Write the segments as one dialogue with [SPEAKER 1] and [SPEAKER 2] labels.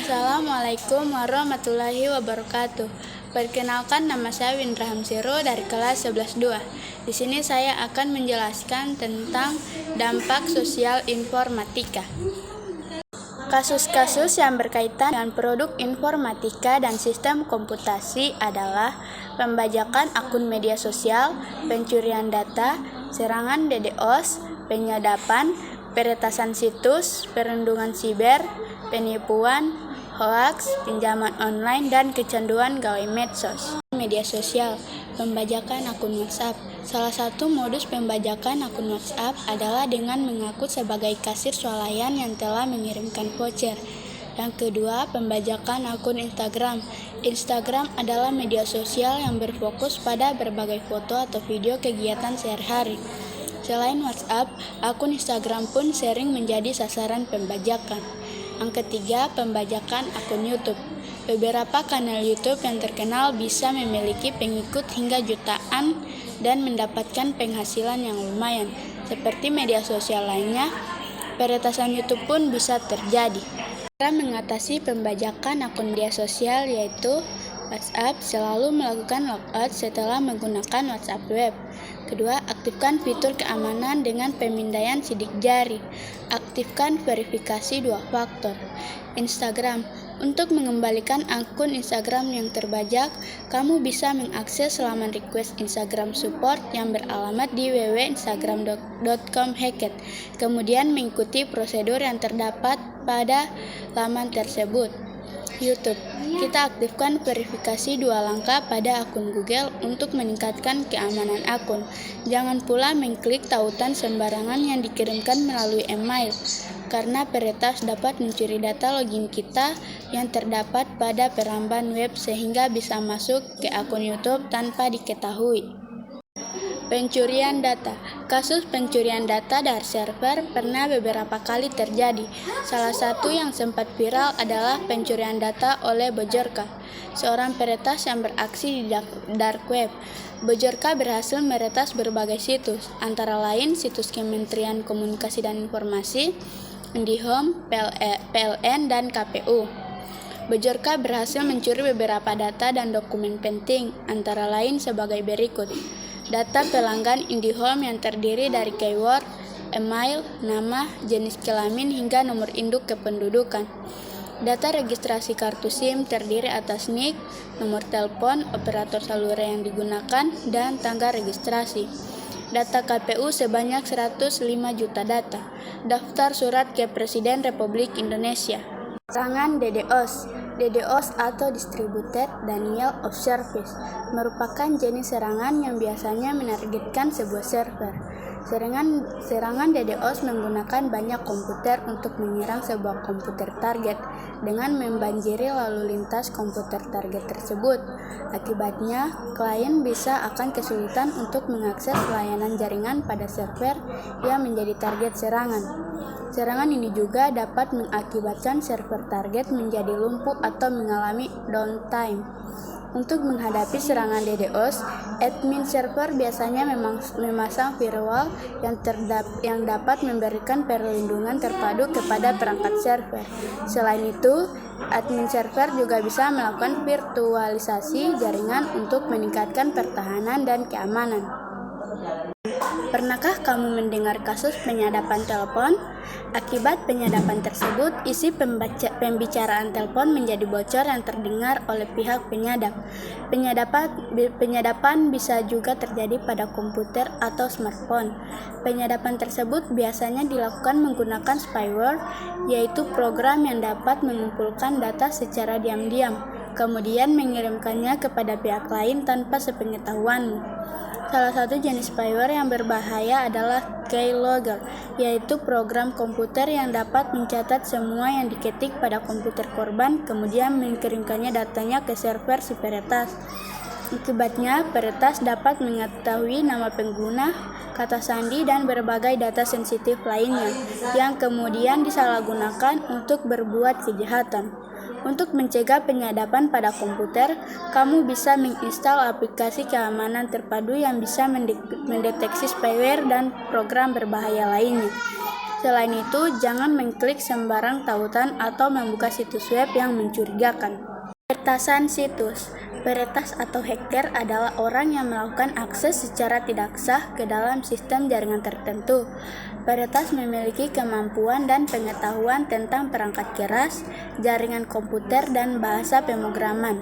[SPEAKER 1] Assalamualaikum warahmatullahi wabarakatuh. Perkenalkan, nama saya Windra Hamsiro dari kelas 11-2. Di sini saya akan menjelaskan tentang dampak sosial informatika. Kasus-kasus yang berkaitan dengan produk informatika dan sistem komputasi adalah pembajakan akun media sosial, pencurian data, serangan DDoS, penyadapan, peretasan situs, perlindungan siber, penipuan, hoaks, pinjaman online, dan kecanduan gawe medsos. Media sosial, pembajakan akun WhatsApp. Salah satu modus pembajakan akun WhatsApp adalah dengan mengaku sebagai kasir swalayan yang telah mengirimkan voucher. Yang kedua, pembajakan akun Instagram. Instagram adalah media sosial yang berfokus pada berbagai foto atau video kegiatan sehari-hari. Selain WhatsApp, akun Instagram pun sering menjadi sasaran pembajakan. Yang ketiga, pembajakan akun YouTube. Beberapa kanal YouTube yang terkenal bisa memiliki pengikut hingga jutaan dan mendapatkan penghasilan yang lumayan. Seperti media sosial lainnya, peretasan YouTube pun bisa terjadi. Cara mengatasi pembajakan akun media sosial yaitu WhatsApp, selalu melakukan logout setelah menggunakan WhatsApp web. Kedua, aktifkan fitur keamanan dengan pemindaian sidik jari. Aktifkan verifikasi 2 faktor. Instagram. Untuk mengembalikan akun Instagram yang terbajak, kamu bisa mengakses laman request Instagram support yang beralamat di www.instagram.com/hacked. Kemudian mengikuti prosedur yang terdapat pada laman tersebut. YouTube. Kita aktifkan verifikasi 2 langkah pada akun Google untuk meningkatkan keamanan akun. Jangan pula mengklik tautan sembarangan yang dikirimkan melalui email, karena peretas dapat mencuri data login kita yang terdapat pada peramban web sehingga bisa masuk ke akun YouTube tanpa diketahui. Pencurian data. Kasus pencurian data dari server pernah beberapa kali terjadi. Salah satu yang sempat viral adalah pencurian data oleh Bojorka, seorang peretas yang beraksi di dark web. Bojorka berhasil meretas berbagai situs, antara lain situs Kementerian Komunikasi dan Informasi, IndiHome, PLN, dan KPU. Bojorka berhasil mencuri beberapa data dan dokumen penting, antara lain sebagai berikut. Data pelanggan IndiHome yang terdiri dari keyword, email, nama, jenis kelamin, hingga nomor induk kependudukan. Data registrasi kartu SIM terdiri atas NIK, nomor telepon, operator saluran yang digunakan, dan tanggal registrasi. Data KPU sebanyak 105 juta data. Daftar surat ke Presiden Republik Indonesia. Serangan DDoS. DDoS atau Distributed Denial of Service merupakan jenis serangan yang biasanya menargetkan sebuah server. Serangan DDoS menggunakan banyak komputer untuk menyerang sebuah komputer target dengan membanjiri lalu lintas komputer target tersebut. Akibatnya, klien bisa akan kesulitan untuk mengakses layanan jaringan pada server yang menjadi target serangan. Serangan ini juga dapat mengakibatkan server target menjadi lumpuh atau mengalami downtime. Untuk menghadapi serangan DDoS, admin server biasanya memasang firewall yang dapat memberikan perlindungan terpadu kepada perangkat server. Selain itu, admin server juga bisa melakukan virtualisasi jaringan untuk meningkatkan pertahanan dan keamanan. Pernahkah kamu mendengar kasus penyadapan telepon? Akibat penyadapan tersebut, isi pembicaraan telepon menjadi bocor yang terdengar oleh pihak penyadap. Penyadapan bisa juga terjadi pada komputer atau smartphone. Penyadapan tersebut biasanya dilakukan menggunakan spyware, yaitu program yang dapat mengumpulkan data secara diam-diam, kemudian mengirimkannya kepada pihak lain tanpa sepengetahuanmu. Salah satu jenis spyware yang berbahaya adalah keylogger, yaitu program komputer yang dapat mencatat semua yang diketik pada komputer korban, kemudian mengirimkannya datanya ke server si peretas. Akibatnya, peretas dapat mengetahui nama pengguna, kata sandi, dan berbagai data sensitif lainnya, yang kemudian disalahgunakan untuk berbuat kejahatan. Untuk mencegah penyadapan pada komputer, kamu bisa menginstal aplikasi keamanan terpadu yang bisa mendeteksi spyware dan program berbahaya lainnya. Selain itu, jangan mengklik sembarang tautan atau membuka situs web yang mencurigakan. Peretasan situs. Peretas atau hacker adalah orang yang melakukan akses secara tidak sah ke dalam sistem jaringan tertentu. Peretas memiliki kemampuan dan pengetahuan tentang perangkat keras, jaringan komputer, dan bahasa pemrograman.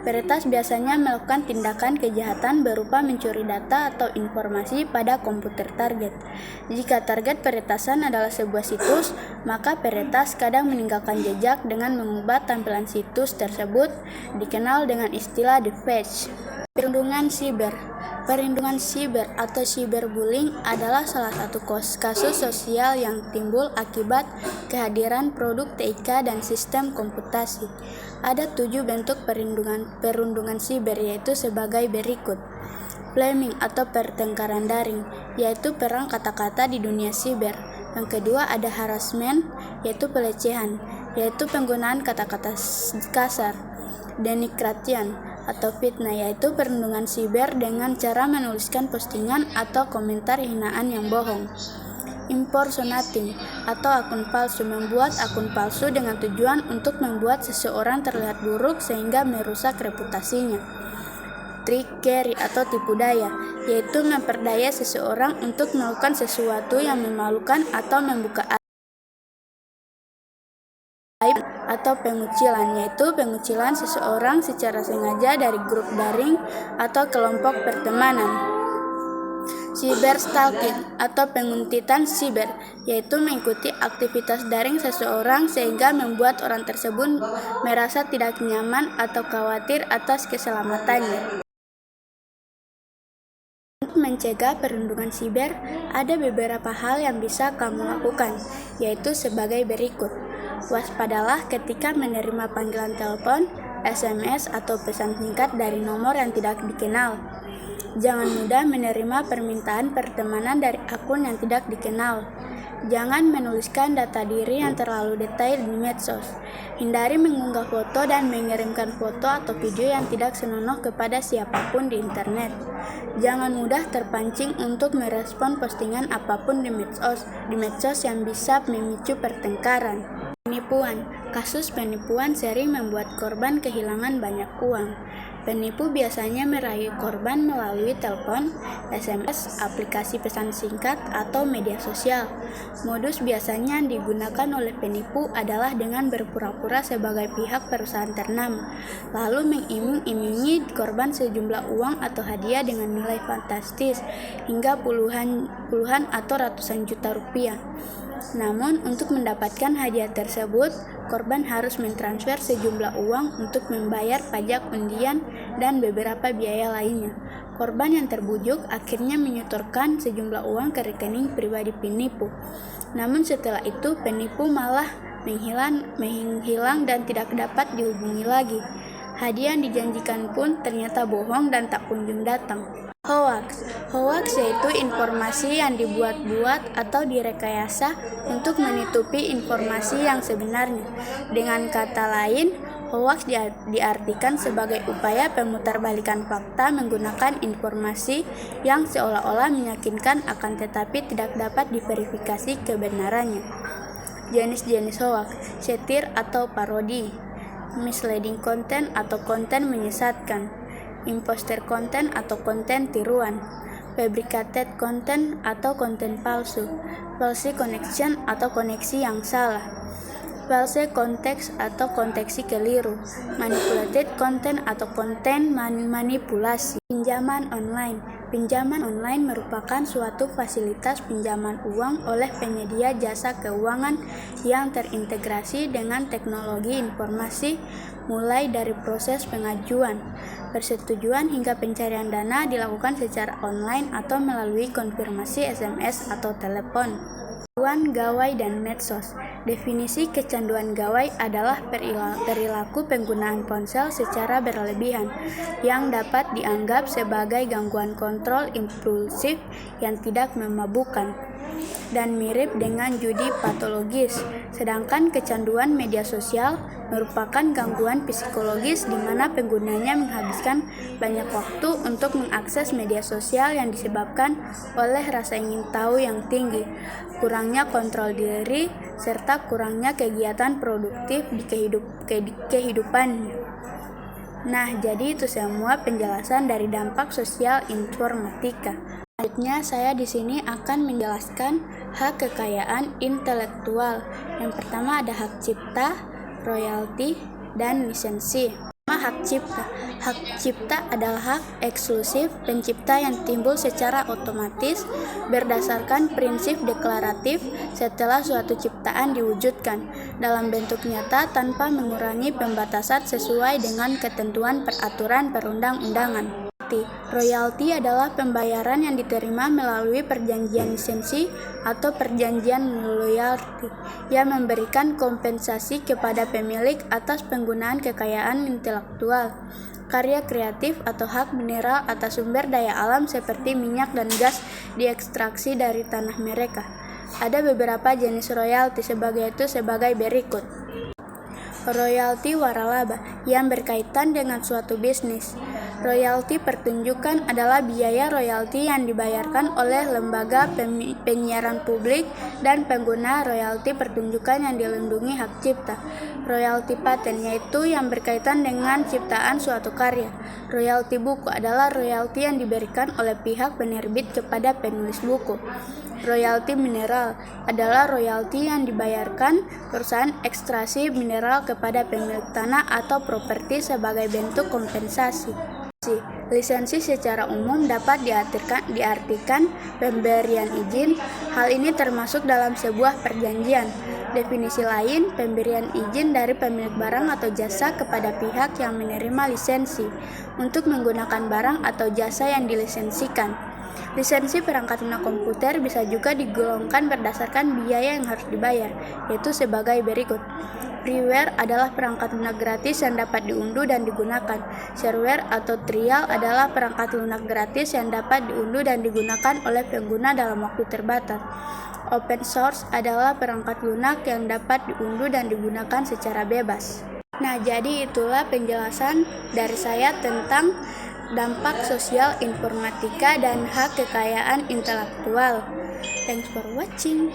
[SPEAKER 1] Peretas biasanya melakukan tindakan kejahatan berupa mencuri data atau informasi pada komputer target. Jika target peretasan adalah sebuah situs, maka peretas kadang meninggalkan jejak dengan mengubah tampilan situs tersebut, dikenal dengan istilah deepfake. Perlindungan siber. Perlindungan siber atau cyberbullying adalah salah satu kasus sosial yang timbul akibat kehadiran produk TIK dan sistem komputasi. Ada 7 bentuk perlindungan siber, yaitu sebagai berikut. Flaming atau pertengkaran daring, yaitu perang kata-kata di dunia siber. Yang kedua ada harassment, yaitu pelecehan, yaitu penggunaan kata-kata kasar. Denigration atau fitnah, yaitu perlindungan siber dengan cara menuliskan postingan atau komentar hinaan yang bohong. Impersonating atau akun palsu, membuat akun palsu dengan tujuan untuk membuat seseorang terlihat buruk sehingga merusak reputasinya. Trickery atau tipu daya, yaitu memperdaya seseorang untuk melakukan sesuatu yang memalukan atau membuka aib. Atau pengucilan, yaitu pengucilan seseorang secara sengaja dari grup daring atau kelompok pertemanan. Cyberstalking atau penguntitan siber, yaitu mengikuti aktivitas daring seseorang sehingga membuat orang tersebut merasa tidak nyaman atau khawatir atas keselamatannya. Untuk mencegah perlindungan siber, ada beberapa hal yang bisa kamu lakukan, yaitu sebagai berikut. Waspadalah ketika menerima panggilan telepon, SMS, atau pesan singkat dari nomor yang tidak dikenal. Jangan mudah menerima permintaan pertemanan dari akun yang tidak dikenal. Jangan menuliskan data diri yang terlalu detail di medsos. Hindari mengunggah foto dan mengirimkan foto atau video yang tidak senonoh kepada siapapun di internet. Jangan mudah terpancing untuk merespon postingan apapun di medsos yang bisa memicu pertengkaran. Penipuan. Kasus penipuan sering membuat korban kehilangan banyak uang. Penipu biasanya merayu korban melalui telepon, SMS, aplikasi pesan singkat, atau media sosial. Modus biasanya yang digunakan oleh penipu adalah dengan berpura-pura sebagai pihak perusahaan ternama, lalu mengiming-imingi korban sejumlah uang atau hadiah dengan nilai fantastis hingga puluhan atau ratusan juta rupiah. Namun, untuk mendapatkan hadiah tersebut, korban harus mentransfer sejumlah uang untuk membayar pajak undian dan beberapa biaya lainnya. Korban yang terbujuk akhirnya menyetorkan sejumlah uang ke rekening pribadi penipu. Namun setelah itu, penipu malah menghilang dan tidak dapat dihubungi lagi. Hadiah yang dijanjikan pun ternyata bohong dan tak kunjung datang. Hoax yaitu informasi yang dibuat-buat atau direkayasa untuk menutupi informasi yang sebenarnya. Dengan kata lain, hoax diartikan sebagai upaya pemutarbalikan fakta menggunakan informasi yang seolah-olah meyakinkan akan tetapi tidak dapat diverifikasi kebenarannya. Jenis-jenis hoax: satir atau parodi, misleading content atau konten menyesatkan, imposter content atau konten tiruan, fabricated content atau konten palsu, false connection atau koneksi yang salah, false context atau koneksi keliru, manipulated content atau konten manipulasi. Pinjaman online merupakan suatu fasilitas pinjaman uang oleh penyedia jasa keuangan yang terintegrasi dengan teknologi informasi, mulai dari proses pengajuan, persetujuan hingga pencarian dana dilakukan secara online atau melalui konfirmasi SMS atau telepon. Kecanduan gawai dan medsos. Definisi kecanduan gawai adalah perilaku penggunaan ponsel secara berlebihan yang dapat dianggap sebagai gangguan kontrol impulsif yang tidak memabukkan dan mirip dengan judi patologis. Sedangkan kecanduan media sosial merupakan gangguan psikologis di mana penggunanya menghabiskan banyak waktu untuk mengakses media sosial yang disebabkan oleh rasa ingin tahu yang tinggi, kurangnya kontrol diri, serta kurangnya kegiatan produktif di kehidupannya. Nah, jadi itu semua penjelasan dari dampak sosial informatika. Selanjutnya, saya di sini akan menjelaskan hak kekayaan intelektual. Yang pertama ada hak cipta, royalti, dan lisensi. Hak cipta. Hak cipta adalah hak eksklusif pencipta yang timbul secara otomatis berdasarkan prinsip deklaratif setelah suatu ciptaan diwujudkan dalam bentuk nyata tanpa mengurangi pembatasan sesuai dengan ketentuan peraturan perundang-undangan. Royalti adalah pembayaran yang diterima melalui perjanjian lisensi atau perjanjian royalti yang memberikan kompensasi kepada pemilik atas penggunaan kekayaan intelektual, karya kreatif atau hak mineral atas sumber daya alam seperti minyak dan gas diekstraksi dari tanah mereka. Ada beberapa jenis royalti sebagai berikut. Royalti waralaba yang berkaitan dengan suatu bisnis. Royalti pertunjukan adalah biaya royalti yang dibayarkan oleh lembaga penyiaran publik dan pengguna royalti pertunjukan yang dilindungi hak cipta. Royalti paten yaitu yang berkaitan dengan ciptaan suatu karya. Royalti buku adalah royalti yang diberikan oleh pihak penerbit kepada penulis buku. Royalti mineral adalah royalti yang dibayarkan perusahaan ekstraksi mineral kepada pemilik tanah atau properti sebagai bentuk kompensasi. Lisensi secara umum dapat diartikan pemberian izin. Hal ini termasuk dalam sebuah perjanjian. Definisi lain, pemberian izin dari pemilik barang atau jasa kepada pihak yang menerima lisensi untuk menggunakan barang atau jasa yang dilisensikan. Lisensi perangkat lunak komputer bisa juga digolongkan berdasarkan biaya yang harus dibayar, yaitu sebagai berikut. Freeware adalah perangkat lunak gratis yang dapat diunduh dan digunakan. Shareware atau trial adalah perangkat lunak gratis yang dapat diunduh dan digunakan oleh pengguna dalam waktu terbatas. Open source adalah perangkat lunak yang dapat diunduh dan digunakan secara bebas. Nah, jadi itulah penjelasan dari saya tentang dampak sosial informatika dan hak kekayaan intelektual. Thanks for watching.